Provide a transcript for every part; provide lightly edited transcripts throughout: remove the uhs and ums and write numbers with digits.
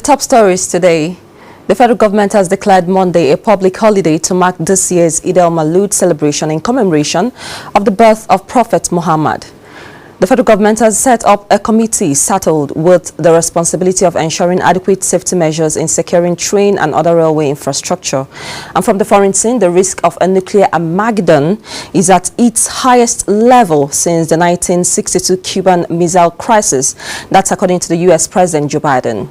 top stories today. The federal government has declared Monday a public holiday to mark this year's Eid al-Maulud celebration in commemoration of the birth of Prophet Muhammad. The federal government has set up a committee saddled with the responsibility of ensuring adequate safety measures in securing train and other railway infrastructure. And from the foreign scene, the risk of a nuclear Armageddon is at its highest level since the 1962 Cuban Missile Crisis. That's according to the U.S. President Joe Biden.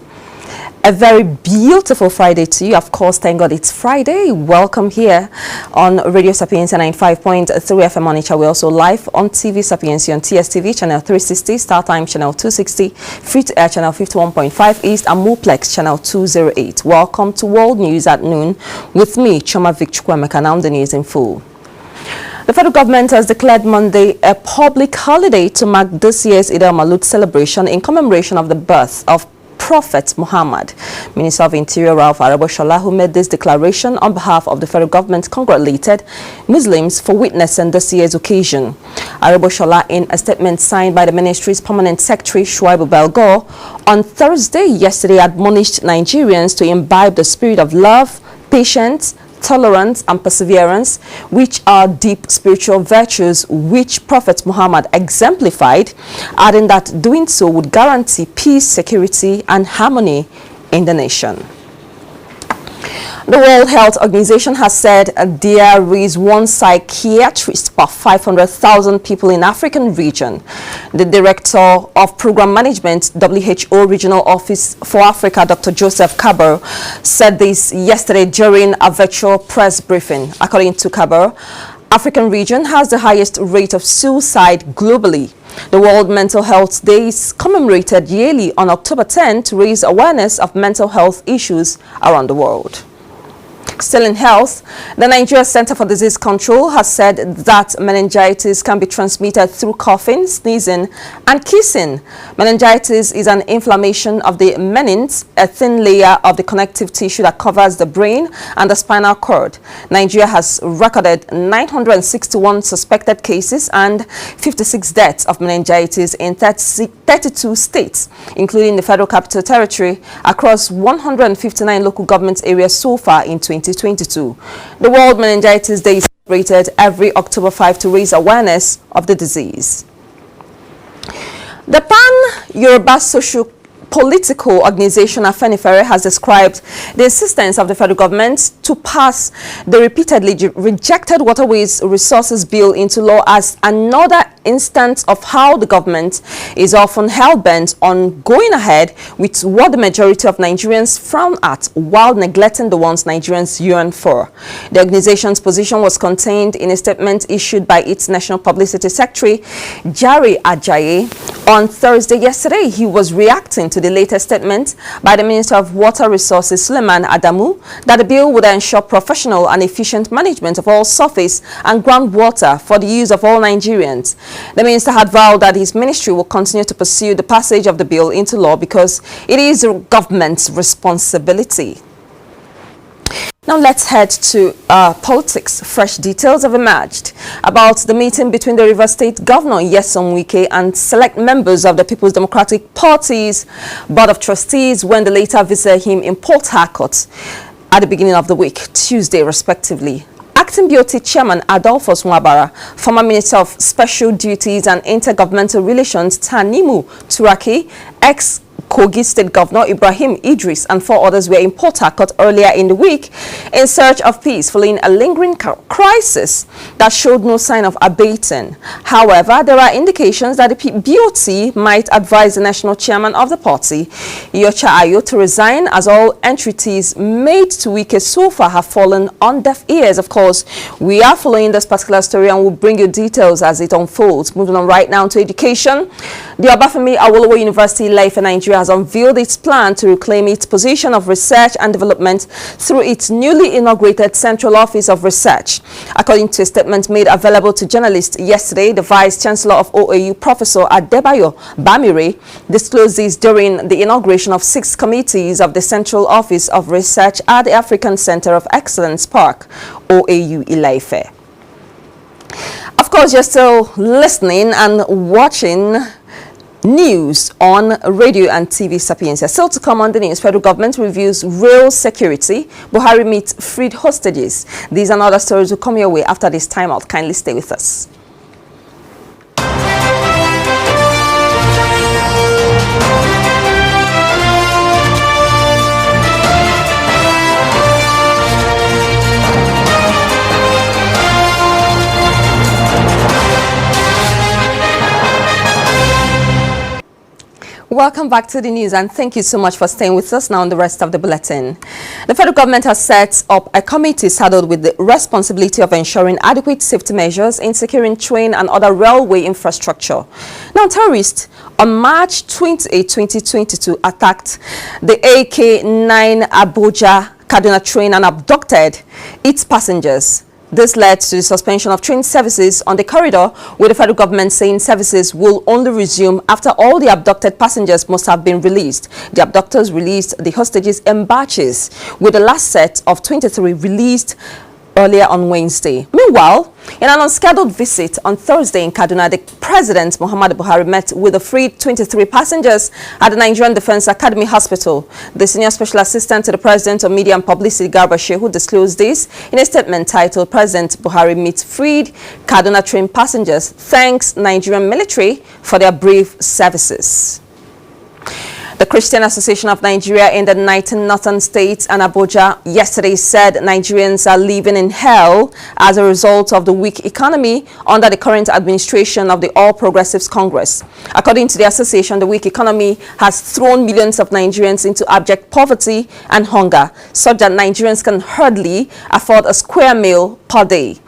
A very beautiful Friday to you. Of course, thank God it's Friday. Welcome here on Radio Sapientia 95.3 FM Onitsha. We're also live on TV Sapientia on TSTV channel 360, StarTime channel 260, Free to Air channel 51.5 East, and Muplex channel 208. Welcome to World News at Noon with me, Choma Vicchukwemeka. Now the news in full. The federal government has declared Monday a public holiday to mark this year's Eid al-Maulud celebration in commemoration of the birth of Prophet Muhammad. Minister of Interior Ralph Araboshola, who made this declaration on behalf of the federal government, congratulated Muslims for witnessing this year's occasion. Araboshola, in a statement signed by the ministry's permanent secretary Shuaibu Belgo, on Thursday yesterday admonished Nigerians to imbibe the spirit of love, patience, tolerance and perseverance, which are deep spiritual virtues which Prophet Muhammad exemplified, adding that doing so would guarantee peace, security and harmony in the nation. The World Health Organization has said there is one psychiatrist per 500,000 people in African region. The Director of Program Management, WHO Regional Office for Africa, Dr. Joseph Kaber, said this yesterday during a virtual press briefing. According to Kaber, African region has the highest rate of suicide globally. The World Mental Health Day is commemorated yearly on October 10 to raise awareness of mental health issues around the world. Still in health, the Nigeria Center for Disease Control has said that meningitis can be transmitted through coughing, sneezing, and kissing. Meningitis is an inflammation of the menins, a thin layer of the connective tissue that covers the brain and the spinal cord. Nigeria has recorded 961 suspected cases and 56 deaths of meningitis in 32 states, including the Federal Capital Territory, across 159 local government areas so far in 2022. The World Meningitis Day is celebrated every October 5 to raise awareness of the disease. The Pan-Yoruba Socio-Political Organization Afenifere has described the insistence of the federal government to pass the repeatedly rejected Waterways Resources Bill into law as another instance of how the government is often hell-bent on going ahead with what the majority of Nigerians frown at while neglecting the ones Nigerians yearn for. The organization's position was contained in a statement issued by its National Publicity Secretary, Jare Ajayi, on Thursday yesterday. He was reacting to the latest statement by the Minister of Water Resources, Suleiman Adamu, that the bill would ensure professional and efficient management of all surface and groundwater for the use of all Nigerians. The minister had vowed that his ministry will continue to pursue the passage of the bill into law because it is the government's responsibility. Now let's head to politics. Fresh details have emerged about the meeting between the Rivers State Governor Nyesom Wike and select members of the People's Democratic Party's Board of Trustees when the latter visited him in Port Harcourt at the beginning of the week, Tuesday respectively. Acting BOT Chairman Adolphus Nwabara, former Minister of Special Duties and Intergovernmental Relations Tanimu Turaki, Kogi State Governor Ibrahim Idris and 4 others were in Port Harcourt earlier in the week in search of peace following a lingering crisis that showed no sign of abating. However, there are indications that the BOT might advise the national chairman of the party, Iyorchia Ayo, to resign, as all entreaties made to Wike so far have fallen on deaf ears. Of course, we are following this particular story and we'll bring you details as it unfolds. Moving on right now to education. The Obafemi Awolowo University Ileife, Nigeria, has unveiled its plan to reclaim its position of research and development through its newly inaugurated Central Office of Research. According to a statement made available to journalists yesterday, the Vice Chancellor of OAU, Professor Adebayo Bamire, disclosed this during the inauguration of 6 committees of the Central Office of Research at the African Center of Excellence Park, OAU Ileife. Of course, you're still listening and watching News on radio and TV Sapientia. Still to come on the news, federal government reviews rail security. Buhari meets freed hostages. These and other stories will come your way after this time out. Kindly stay with us. Welcome back to the news, and thank you so much for staying with us now on the rest of the bulletin. The federal government has set up a committee saddled with the responsibility of ensuring adequate safety measures in securing train and other railway infrastructure. Now, terrorists on March 28, 2022 attacked the AK-9 Abuja Kaduna train and abducted its passengers. This led to the suspension of train services on the corridor, with the federal government saying services will only resume after all the abducted passengers must have been released. The abductors released the hostages in batches, with the last set of 23 released earlier on Wednesday. Meanwhile, in an unscheduled visit on Thursday in Kaduna, the President Muhammadu Buhari met with the freed 23 passengers at the Nigerian Defense Academy Hospital. The Senior Special Assistant to the President of Media and Publicity, Garba Shehu, disclosed this in a statement titled, "President Buhari meets freed Kaduna train passengers, thanks Nigerian military for their brave services." The Christian Association of Nigeria in the 19 northern states and Abuja yesterday said Nigerians are living in hell as a result of the weak economy under the current administration of the All Progressives Congress. According to the association, the weak economy has thrown millions of Nigerians into abject poverty and hunger, such that Nigerians can hardly afford a square meal per day.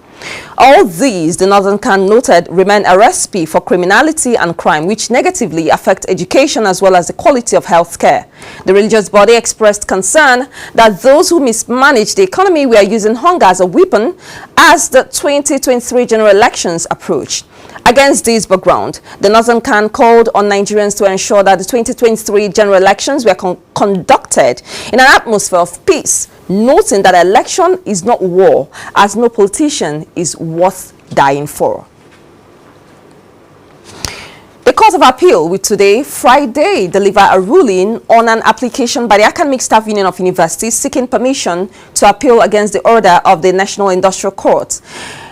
All these, the Northern Can noted, remain a recipe for criminality and crime, which negatively affect education as well as the quality of health care. The religious body expressed concern that those who mismanage the economy were using hunger as a weapon as the 2023 general elections approach. Against this background, the Northern Can called on Nigerians to ensure that the 2023 general elections were conducted in an atmosphere of peace, noting that election is not war, as no politician is worth dying for. The Court of Appeal will today, Friday, deliver a ruling on an application by the Academic Staff Union of Universities seeking permission to appeal against the order of the National Industrial Court.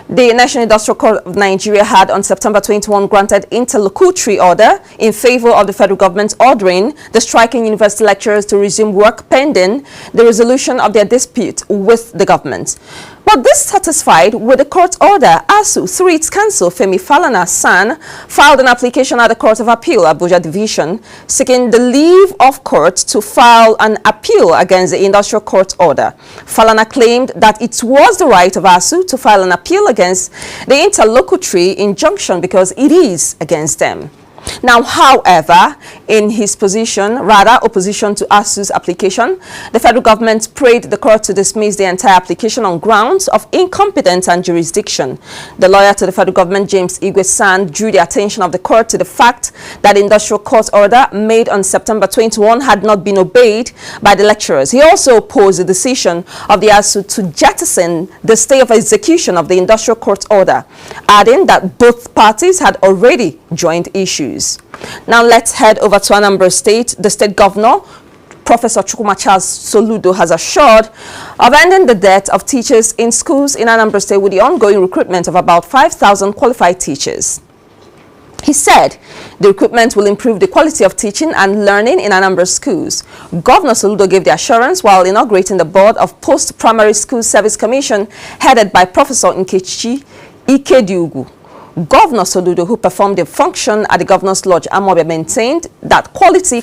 The National Industrial Court of Nigeria had on September 21 granted interlocutory order in favor of the federal government ordering the striking university lecturers to resume work pending the resolution of their dispute with the government. But dissatisfied with the court order, ASU, through its counsel, Femi Falana San, filed an application at the Court of Appeal, Abuja Division, seeking the leave of court to file an appeal against the industrial court order. Falana claimed that it was the right of ASU to file an appeal against the interlocutory injunction because it is against them. Now, however, in his opposition to ASU's application, the federal government prayed the court to dismiss the entire application on grounds of incompetence and jurisdiction. The lawyer to the federal government, James Igwe-San, drew the attention of the court to the fact that the industrial court order made on September 21 had not been obeyed by the lecturers. He also opposed the decision of the ASU to jettison the stay of execution of the industrial court order, adding that both parties had already joined issues. Now let's head over to Anambra State. The state governor, Professor Chukwuma Charles Soludo, has assured of ending the dearth of teachers in schools in Anambra State with the ongoing recruitment of about 5,000 qualified teachers. He said the recruitment will improve the quality of teaching and learning in Anambra schools. Governor Soludo gave the assurance while inaugurating the board of Post-Primary School Service Commission headed by Professor Nkechi Ikediugu. Governor Soludo, who performed a function at the Governor's Lodge, Amobe, maintained that quality,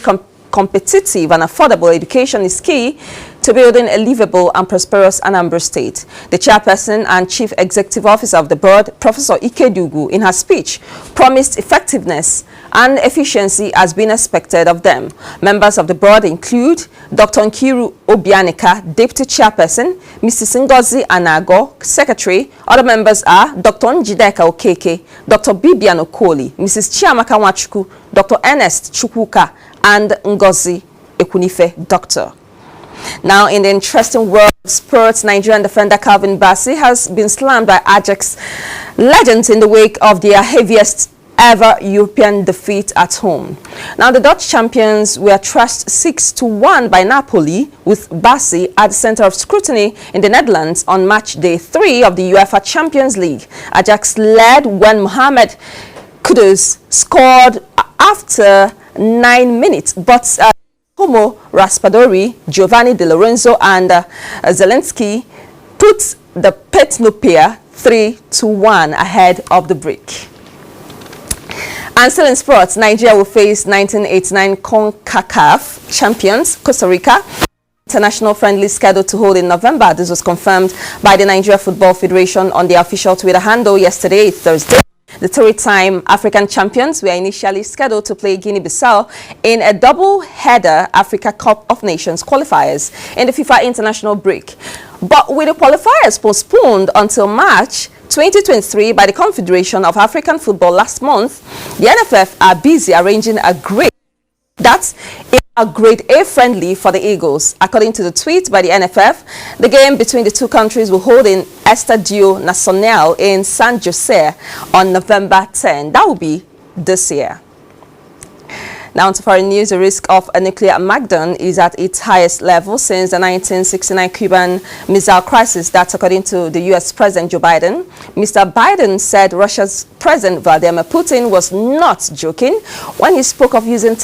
competitive and affordable education is key to building a livable and prosperous Anambra State. The chairperson and chief executive officer of the board, Professor Ikediugu, in her speech, promised effectiveness and efficiency as being expected of them. Members of the board include Dr. Nkiru Obianika, deputy chairperson, Mrs. Ngozi Anago, secretary. Other members are Dr. Njideka Okeke, Dr. Bibian Okoli, Mrs. Chiamaka Nwachukwu, Dr. Ernest Chukwuka, and Ngozi Ekunife, doctor. Now, in the interesting world of sports, Nigerian defender Calvin Bassey has been slammed by Ajax legends in the wake of their heaviest ever European defeat at home. Now, the Dutch champions were thrashed 6-1 by Napoli, with Bassi at the center of scrutiny in the Netherlands on match day 3 of the UEFA Champions League. Ajax led when Mohamed Kudus scored after 9 minutes, but Homo Raspadori, Giovanni Di Lorenzo and Zelensky put the Petnopia 3-1 ahead of the break. And still in sports, Nigeria will face 1989 CONCACAF champions Costa Rica. International friendly scheduled to hold in November. This was confirmed by the Nigeria Football Federation on their official Twitter handle yesterday, Thursday. The three-time African champions were initially scheduled to play Guinea-Bissau in a double-header Africa Cup of Nations qualifiers in the FIFA international break. But with the qualifiers postponed until March 2023 by the Confederation of African Football last month, the NFF are busy arranging a grade that's a grade A friendly for the Eagles. According to the tweet by the NFF, the game between the two countries will hold in Estadio Nacional in San Jose on November 10. That will be this year. Now to foreign news, the risk of a nuclear Armageddon is at its highest level since the 1969 Cuban Missile Crisis. That's according to the U.S. President Joe Biden. Mr. Biden said Russia's President Vladimir Putin was not joking when he spoke of using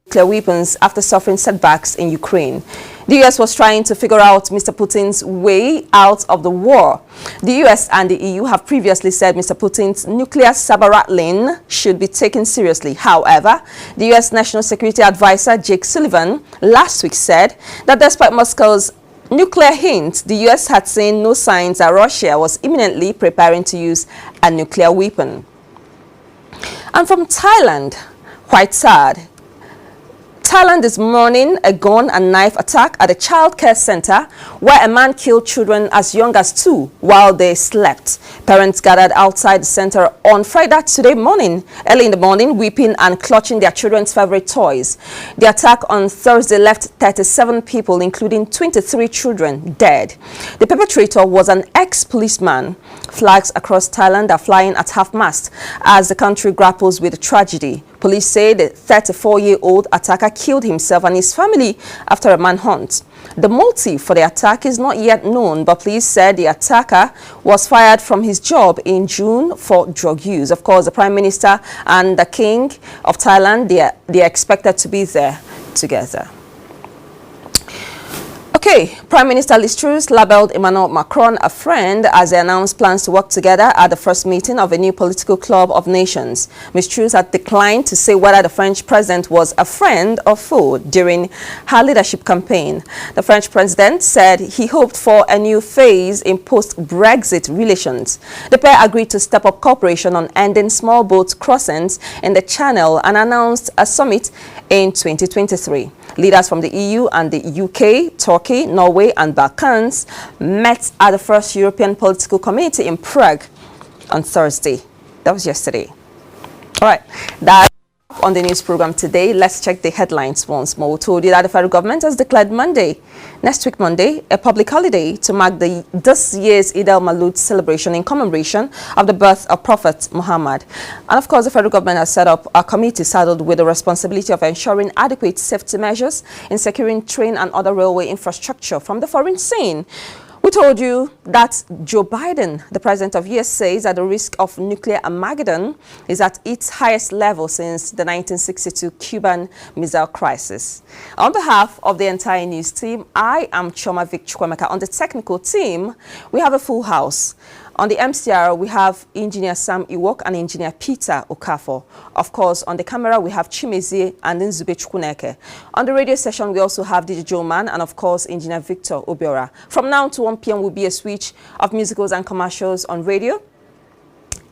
nuclear weapons after suffering setbacks in Ukraine. The U.S. was trying to figure out Mr. Putin's way out of the war. The U.S. and the EU have previously said Mr. Putin's nuclear saber-rattling should be taken seriously. However, the U.S. National Security Advisor Jake Sullivan last week said that despite Moscow's nuclear hints, the U.S. had seen no signs that Russia was imminently preparing to use a nuclear weapon. And from Thailand, quite sad. Thailand is mourning a gun and knife attack at a child care center where a man killed children as young as 2 while they slept. Parents gathered outside the center on Friday early in the morning, weeping and clutching their children's favorite toys. The attack on Thursday left 37 people, including 23 children, dead. The perpetrator was an ex-policeman. Flags across Thailand are flying at half-mast as the country grapples with the tragedy. Police say the 34-year-old attacker killed himself and his family after a manhunt. The motive for the attack is not yet known, but police said the attacker was fired from his job in June for drug use. Of course, the Prime Minister and the King of Thailand, they are expected to be there together. Okay, Prime Minister Liz Truss labelled Emmanuel Macron a friend as they announced plans to work together at the first meeting of a new political club of nations. Ms. Truss had declined to say whether the French president was a friend or foe during her leadership campaign. The French president said he hoped for a new phase in post-Brexit relations. The pair agreed to step up cooperation on ending small boat crossings in the Channel and announced a summit in 2023. Leaders from the EU and the UK, Turkey, Norway and Balkans met at the first European Political Community in Prague on Thursday. That was yesterday. All right, that's on the news program today. Let's check the headlines once more. We told you that the federal government has declared next week Monday, a public holiday to mark this year's Eid al-Maulud celebration in commemoration of the birth of Prophet Muhammad. And of course, the federal government has set up a committee saddled with the responsibility of ensuring adequate safety measures in securing train and other railway infrastructure from the foreign scene. We told you that Joe Biden, the president of US, says that the risk of nuclear Armageddon is at its highest level since the 1962 Cuban Missile Crisis. On behalf of the entire news team, I am Choma Vic Chukwemeka. On the technical team, we have a full house. On the MCR, we have Engineer Sam Iwok and Engineer Peter Okafor. Of course, on the camera, we have Chimezie and Nzube Chukwuneke. On the radio session, we also have DJ Joman and, of course, Engineer Victor Obiora. From now to 1 p.m. will be a switch of musicals and commercials on radio.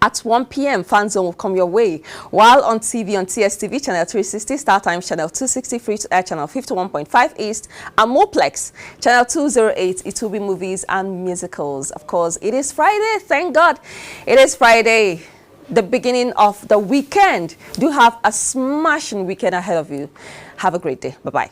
At 1 p.m., Fan Zone will come your way. While on TV, on TSTV, Channel 360, Star Times, Channel 260, Free to Air, Channel 51.5 East, and Moplex, Channel 208, it will be movies and musicals. Of course, it is Friday. Thank God. It is Friday, the beginning of the weekend. Do have a smashing weekend ahead of you. Have a great day. Bye-bye.